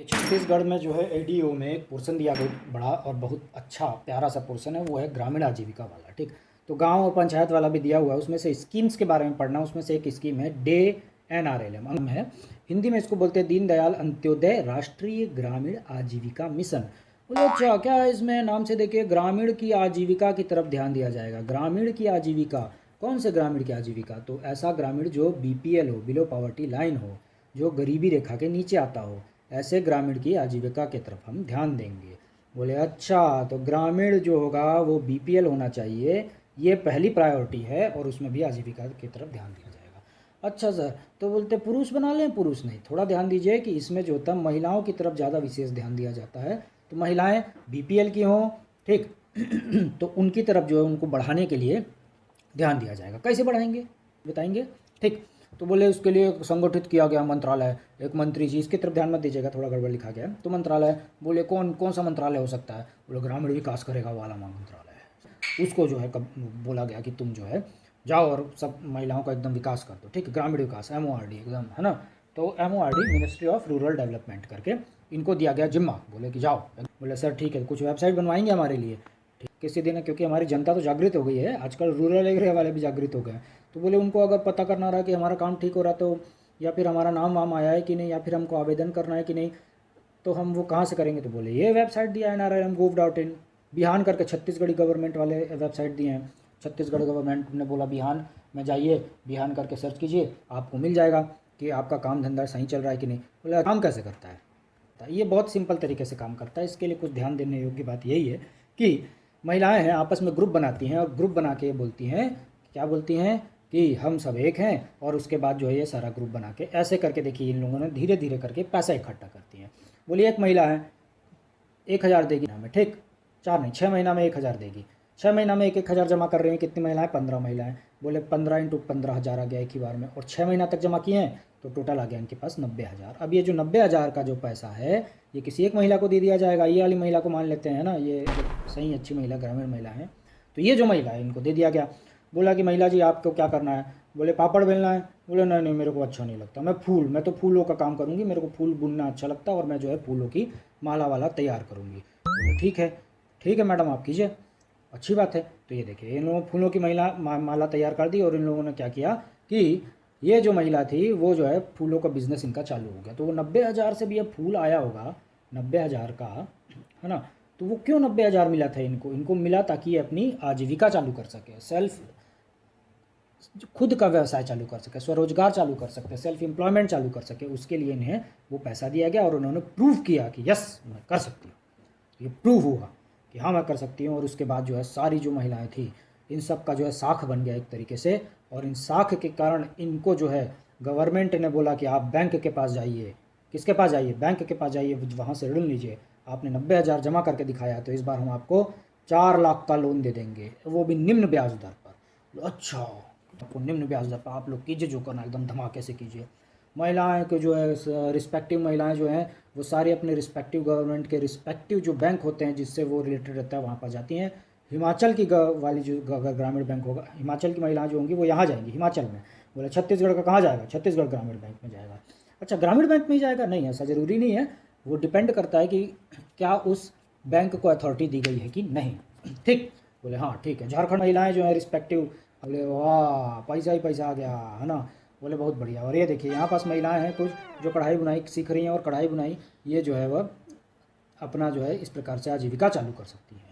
छत्तीसगढ़ में जो है एडीओ में एक पोर्शन दिया गया बड़ा और बहुत अच्छा प्यारा सा पोर्शन है, वो है ग्रामीण आजीविका वाला। ठीक, तो गांव और पंचायत वाला भी दिया हुआ है। उसमें से स्कीम्स के बारे में पढ़ना, उसमें से एक स्कीम है डे NRLM है, हिंदी में इसको बोलते हैं दीनदयाल अंत्योदय राष्ट्रीय ग्रामीण आजीविका मिशन। बोले अच्छा, क्या इसमें नाम से देखिए ग्रामीण की आजीविका की तरफ ध्यान दिया जाएगा। ग्रामीण की आजीविका, कौन से ग्रामीण की आजीविका? तो ऐसा ग्रामीण जो BPL हो, बिलो पॉवर्टी लाइन हो, जो गरीबी रेखा के नीचे आता हो, ऐसे ग्रामीण की आजीविका की तरफ हम ध्यान देंगे। बोले अच्छा, तो ग्रामीण जो होगा वो BPL होना चाहिए, ये पहली प्रायोरिटी है और उसमें भी आजीविका की तरफ ध्यान दिया जाएगा। अच्छा सर, तो बोलते पुरुष बना लें? पुरुष नहीं, थोड़ा ध्यान दीजिए कि इसमें जो होता है महिलाओं की तरफ ज़्यादा विशेष ध्यान दिया जाता है। तो महिलाएं BPL की हों, ठीक तो उनकी तरफ जो है उनको बढ़ाने के लिए ध्यान दिया जाएगा। कैसे बढ़ाएंगे बताएंगे? ठीक, तो बोले उसके लिए संगठित किया गया मंत्रालय, एक मंत्री जी, इसकी तरफ ध्यान मत दीजिएगा, थोड़ा गड़बड़ लिखा गया है। तो मंत्रालय, बोले कौन कौन सा मंत्रालय हो सकता है? बोले ग्रामीण विकास करेगा वाला मंत्रालय है। उसको जो है कब बोला गया कि तुम जो है जाओ और सब महिलाओं का एकदम विकास कर दो। ठीक, ग्रामीण विकास MORD एकदम, है ना। तो MORD ministry of rural development करके इनको दिया गया जिम्मा। बोले कि जाओ। बोले सर ठीक है, कुछ वेबसाइट बनवाएंगे हमारे लिए? किसी दिन, क्योंकि हमारी जनता तो जागृत हो गई है आजकल, रूरल एरिया वाले भी जागृत हो गए हैं। तो बोले उनको अगर पता करना रहा कि हमारा काम ठीक हो रहा है तो, या फिर हमारा नाम वाम आया है कि नहीं, या फिर हमको आवेदन करना है कि नहीं, तो हम वो कहाँ से करेंगे? तो बोले ये वेबसाइट दिया है NRLM.gov.in। बिहान करके छत्तीसगढ़ी गवर्नमेंट वाले वेबसाइट दिए हैं। छत्तीसगढ़ गवर्नमेंट ने बोला बिहान में जाइए, बिहान करके सर्च कीजिए, आपको मिल जाएगा कि आपका काम धंधा सही चल रहा है कि नहीं। बोले काम कैसे करता है? ये बहुत सिंपल तरीके से काम करता है। इसके लिए कुछ ध्यान देने योग्य बात यही है कि महिलाएं हैं आपस में ग्रुप बनाती हैं, और ग्रुप बना के बोलती हैं, क्या बोलती हैं कि हम सब एक हैं। और उसके बाद जो है ये सारा ग्रुप बना के ऐसे करके देखिए इन लोगों ने धीरे धीरे करके पैसा इकट्ठा करती हैं। बोलिए एक महिला है 1000 देगी हमें, ठीक, 4 नहीं 6 महीना में 1000 देगी। 6 महीना में 1-1 हज़ार जमा कर रही हैं। कितनी महिलाएं? 15 महिलाएं। बोले 15 × 15,000 आ गया एक ही बार में, और 6 महीना तक जमा किए हैं तो टोटल आ गया इनके पास 90,000। अब ये जो 90,000 का जो पैसा है ये किसी एक महिला को दे दिया जाएगा। ये वाली महिला को मान लेते हैं ना, ये सही अच्छी महिला ग्रामीण महिला है, तो ये जो महिला है इनको दे दिया गया। बोला कि महिला जी आपको क्या करना है? बोले पापड़ बेलना है। बोले नहीं नहीं, मेरे को अच्छा नहीं लगता, मैं तो फूलों का काम करूँगी, मेरे को फूल बुनना अच्छा लगता है और मैं जो है फूलों की माला वाला तैयार करूँगी। बोले ठीक है मैडम, आप कीजिए, अच्छी बात है। तो ये देखिए इन लोगों फूलों की माला तैयार कर दी, और इन लोगों ने क्या किया कि ये जो महिला थी वो जो है फूलों का बिजनेस इनका चालू हो गया। तो वो 90,000 से भी अब फूल आया होगा 90,000 का, है ना। तो वो क्यों 90,000 मिला था इनको मिला ताकि ये अपनी आजीविका चालू कर सके, खुद का व्यवसाय चालू कर सके, स्वरोजगार चालू कर सकते, सेल्फ एम्प्लॉयमेंट चालू कर सके। उसके लिए इन्हें वो पैसा दिया गया और उन्होंने प्रूव किया कि यस मैं कर सकती हूँ। ये प्रूव हुआ कि हाँ मैं कर सकती हूँ। और उसके बाद जो है सारी जो महिलाएं थी इन सब का जो है साख बन गया एक तरीके से, और इन साख के कारण इनको जो है गवर्नमेंट ने बोला कि आप बैंक के पास जाइए। किसके पास जाइए? बैंक के पास जाइए, वहाँ से ऋण लीजिए। आपने 90,000 जमा करके दिखाया तो इस बार हम आपको 4 लाख का लोन दे देंगे, वो भी निम्न ब्याज दर पर। अच्छा, आपको निम्न ब्याज दर पर आप लोग कीजिए जो करना, एकदम धमाके से कीजिए। महिलाएं को जो है रिस्पेक्टिव महिलाएं जो हैं वो सारी अपने रिस्पेक्टिव गवर्नमेंट के रिस्पेक्टिव जो बैंक होते हैं जिससे वो रिलेटेड रहता है वहाँ पर जाती हैं। हिमाचल की वाली जो ग्रामीण बैंक होगा, हिमाचल की महिलाएं जो होंगी वो यहाँ जाएंगी हिमाचल में। बोले छत्तीसगढ़ का कहाँ जाएगा? छत्तीसगढ़ ग्रामीण बैंक में जाएगा। अच्छा, ग्रामीण बैंक में ही जाएगा? नहीं, ऐसा ज़रूरी नहीं है, वो डिपेंड करता है कि क्या उस बैंक को अथॉरिटी दी गई है कि नहीं। ठीक, बोले हाँ ठीक है। झारखंड महिलाएं जो है रिस्पेक्टिव, बोले वाह पैसा ही पैसा आ गया, है ना। बोले बहुत बढ़िया। और ये देखिए यहाँ पास महिलाएं हैं कुछ जो कढ़ाई बुनाई सीख रही हैं, और कढ़ाई बुनाई ये जो है वह अपना जो है इस प्रकार से आजीविका चालू कर सकती है।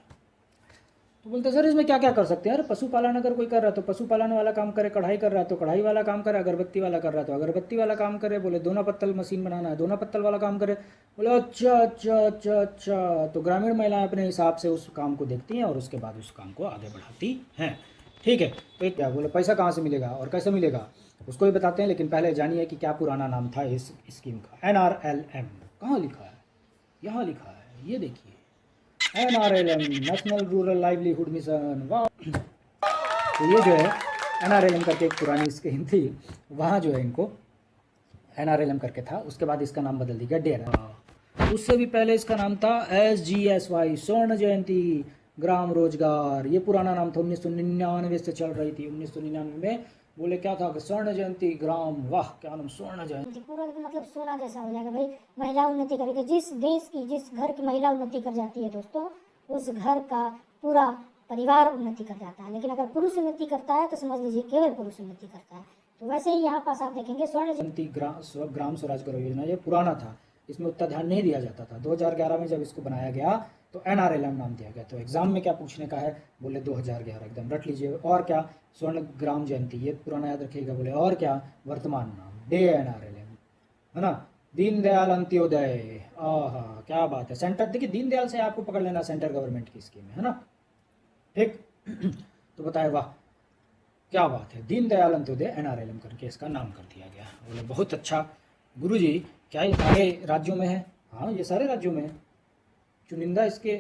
तो बोलते सर इसमें क्या क्या कर सकते हैं? अरे पशुपालन अगर कोई कर रहा है तो पशुपालन वाला काम करे, कढ़ाई कर रहा है तो कढ़ाई वाला काम करे, अगरबत्ती वाला कर रहा है तो अगरबत्ती वाला काम करे। बोले दोना पत्तल मशीन बनाना है, दोना पत्तल वाला काम करे। बोले अच्छा अच्छा अच्छा अच्छा। तो ग्रामीण महिलाएं अपने हिसाब से उस काम को देखती हैं और उसके बाद उस काम को आगे बढ़ाती हैं। ठीक है, तो क्या बोले पैसा कहाँ से मिलेगा और कैसे मिलेगा उसको भी बताते हैं, लेकिन पहले जानिए कि क्या पुराना नाम था इस स्कीम का। NRLM कहाँ लिखा है? यहाँ लिखा है, ये देखिए NRLM, national rural livelihood mission. वाह। तो ये जो है NRLM करके एक पुरानी स्कीम थी, वहाँ जो है इनको NRLM करके था, उसके बाद इसका नाम बदल दिया डेरा। उससे भी पहले इसका नाम था SGSY, स्वर्ण जयंती ग्राम रोजगार। ये पुराना नाम था, 1999 से चल रही थी। 1999 में बोले क्या था कि स्वर्ण जयंती ग्राम, वाह क्या नाम, स्वर्ण जयंती। पूरा मतलब सोना जैसा हो जाएगा भाई। महिला उन्नति करेगी, जिस देश की जिस घर की महिला उन्नति कर जाती है दोस्तों, उस घर का पूरा परिवार उन्नति कर जाता है। लेकिन अगर पुरुष उन्नति करता है तो समझ लीजिए केवल पुरुष उन्नति करता है। तो वैसे ही यहाँ पास आप देखेंगे स्वर्ण जयंती ग्राम स्वराज करो योजना, ये पुराना था, इसमें उतना ध्यान नहीं दिया जाता था। 2011 में जब इसको बनाया गया तो NRLM नाम दिया गया। तो एग्जाम में क्या पूछने का है, बोले 2011, एकदम रट लीजिए। और क्या, स्वर्ण ग्राम जयंती, ये पुराना याद रखिएगा। बोले और क्या, वर्तमान नाम डे NRLM, है ना। दीनदयाल अंत्योदय, आहा क्या बात है। सेंटर देखिए, दीनदयाल से आपको पकड़ लेना, सेंटर गवर्नमेंट की स्कीम है ना, ठीक। तो बताए वाह क्या बात है, दीनदयाल अंत्योदय NRLM करके इसका नाम कर दिया गया। बोले बहुत अच्छा गुरुजी, क्या ये सारे राज्यों में है? हाँ ये सारे राज्यों में है। चुनिंदा इसके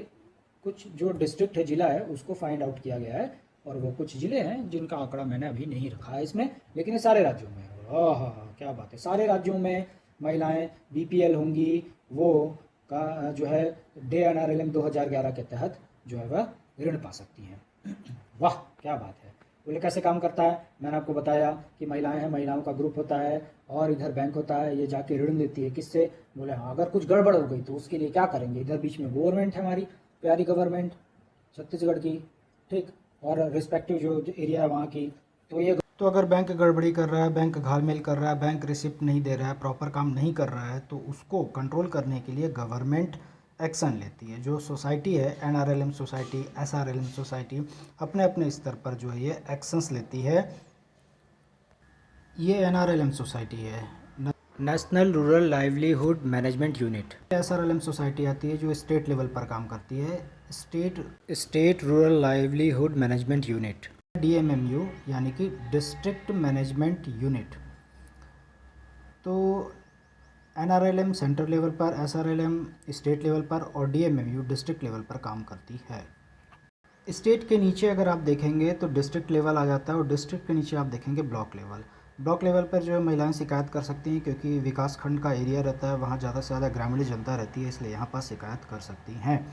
कुछ जो डिस्ट्रिक्ट है, जिला है, उसको फाइंड आउट किया गया है। और वो कुछ ज़िले हैं जिनका आंकड़ा मैंने अभी नहीं रखा है इसमें, लेकिन ये सारे राज्यों में है। ओह क्या बात है, सारे राज्यों में महिलाएं BPL होंगी, वो का जो है डे NRLM 2011 के तहत जो है वह ऋण पा सकती हैं। वाह क्या बात है। बोले कैसे काम करता है, मैंने आपको बताया कि महिलाएं हैं, महिलाओं का ग्रुप होता है और इधर बैंक होता है, ये जाके ऋण लेती है किससे। बोले हाँ, अगर कुछ गड़बड़ हो गई तो उसके लिए क्या करेंगे, इधर बीच में गवर्नमेंट है, हमारी प्यारी गवर्नमेंट छत्तीसगढ़ की, ठीक, और रिस्पेक्टिव जो एरिया है वहाँ की। तो अगर बैंक गड़बड़ी कर रहा है, बैंक घालमेल कर रहा है, बैंक रिसिप्ट नहीं दे रहा है, प्रॉपर काम नहीं कर रहा है, तो उसको कंट्रोल करने के लिए गवर्नमेंट एक्शन लेती है। जो सोसाइटी है, NRLM सोसाइटी, SRLM सोसाइटी, अपने अपने स्तर पर जो है ये एक्शंस लेती है। ये NRLM सोसाइटी है, national rural livelihood management unit. SRLM society आती है जो स्टेट लेवल पर काम करती है, state rural livelihood management unit, DMMU यानी कि डिस्ट्रिक्ट मैनेजमेंट यूनिट। तो NRLM सेंट्रल लेवल पर, SRLM स्टेट लेवल पर और DMMU डिस्ट्रिक्ट लेवल पर काम करती है। स्टेट के नीचे अगर आप देखेंगे तो डिस्ट्रिक्ट लेवल आ जाता है, और डिस्ट्रिक्ट के नीचे आप देखेंगे ब्लॉक लेवल। ब्लॉक लेवल पर जो है महिलाएं शिकायत कर सकती हैं, क्योंकि विकास खंड का एरिया रहता है, वहाँ ज़्यादा से ज़्यादा ग्रामीण जनता रहती है, इसलिए यहाँ पर शिकायत कर सकती हैं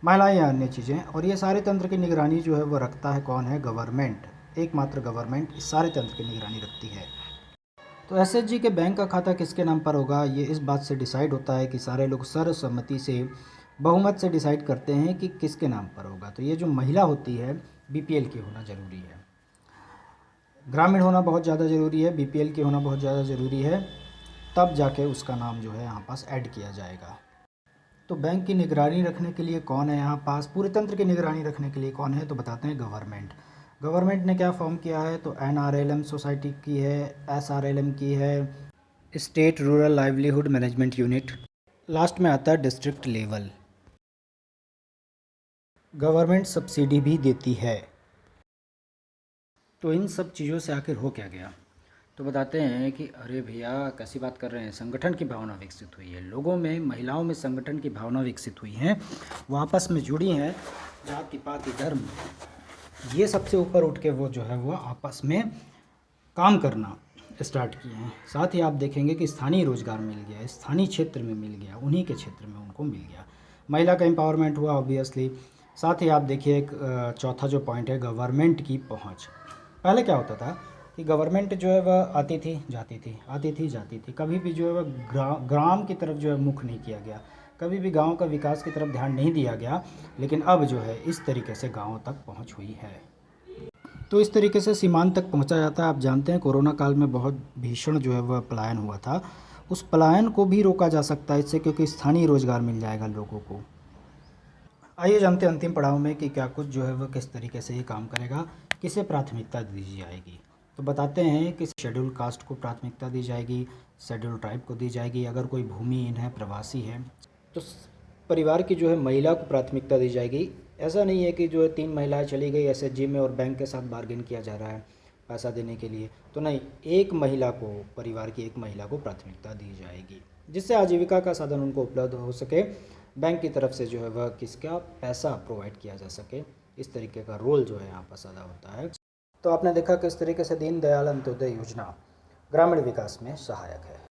महिलाएं या अन्य चीज़ें। और ये सारे तंत्र की निगरानी जो है वो रखता है कौन है, गवर्नमेंट, एकमात्र गवर्नमेंट इस सारे तंत्र की निगरानी रखती है। तो SHG के बैंक का खाता किसके नाम पर होगा, ये इस बात से डिसाइड होता है कि सारे लोग सर्वसम्मति से, बहुमत से डिसाइड करते हैं कि किसके नाम पर होगा। तो ये जो महिला होती है, BPL की होना ज़रूरी है, ग्रामीण होना बहुत ज़्यादा ज़रूरी है, BPL की होना बहुत ज़्यादा ज़रूरी है, तब जाके उसका नाम जो है यहाँ पास ऐड किया जाएगा। तो बैंक की निगरानी रखने के लिए कौन है यहाँ पास, पूरे तंत्र की निगरानी रखने के लिए कौन है, तो बताते हैं गवर्नमेंट। गवर्नमेंट ने क्या फॉर्म किया है, तो NRLM सोसाइटी की है, SRLM की है, state rural livelihood management unit, last में आता है डिस्ट्रिक्ट लेवल। गवर्नमेंट सब्सिडी भी देती है। तो इन सब चीज़ों से आखिर हो क्या गया, तो बताते हैं कि अरे भैया कैसी बात कर रहे हैं, संगठन की भावना विकसित हुई है लोगों में, महिलाओं में संगठन की भावना विकसित हुई है, वो आपस में जुड़ी हैं, जाति पाति धर्म, ये सबसे ऊपर उठ के वो जो है वो आपस में काम करना स्टार्ट किए हैं। साथ ही आप देखेंगे कि स्थानीय रोजगार मिल गया, स्थानीय क्षेत्र में मिल गया, उन्हीं के क्षेत्र में उनको मिल गया, महिला का एम्पावरमेंट हुआ ऑब्वियसली। साथ ही आप देखिए एक चौथा जो पॉइंट है, गवर्नमेंट की पहुंच। पहले क्या होता था कि गवर्नमेंट जो है वह आती थी जाती थी, आती थी जाती थी, कभी भी जो है वह ग्राम की तरफ जो है मुख नहीं किया गया, कभी भी गांव का विकास की तरफ ध्यान नहीं दिया गया। लेकिन अब जो है इस तरीके से गाँव तक पहुँच हुई है, तो इस तरीके से सीमांत तक पहुंचा जाता है। आप जानते हैं कोरोना काल में बहुत भीषण जो है वह पलायन हुआ था, उस पलायन को भी रोका जा सकता है इससे, क्योंकि स्थानीय रोजगार मिल जाएगा लोगों को। आइए जानते हैं अंतिम पड़ाव में कि क्या कुछ जो है वह किस तरीके से ये काम करेगा, किसे प्राथमिकता दी जाएगी। तो बताते हैं कि शेड्यूल कास्ट को प्राथमिकता दी जाएगी, शेड्यूल ट्राइब को दी जाएगी, अगर कोई भूमिहीन है, प्रवासी है, तो परिवार की जो है महिला को प्राथमिकता दी जाएगी। ऐसा नहीं है कि जो है 3 महिलाएं चली गई SHG में और बैंक के साथ बार्गेन किया जा रहा है पैसा देने के लिए, तो नहीं, एक महिला को, परिवार की एक महिला को प्राथमिकता दी जाएगी, जिससे आजीविका का साधन उनको उपलब्ध हो सके, बैंक की तरफ से जो है वह किसका पैसा प्रोवाइड किया जा सके, इस तरीके का रोल जो है यहाँ पर अदा होता है। तो आपने देखा किस तरीके से दीनदयाल अंत्योदय योजना ग्रामीण विकास में सहायक है।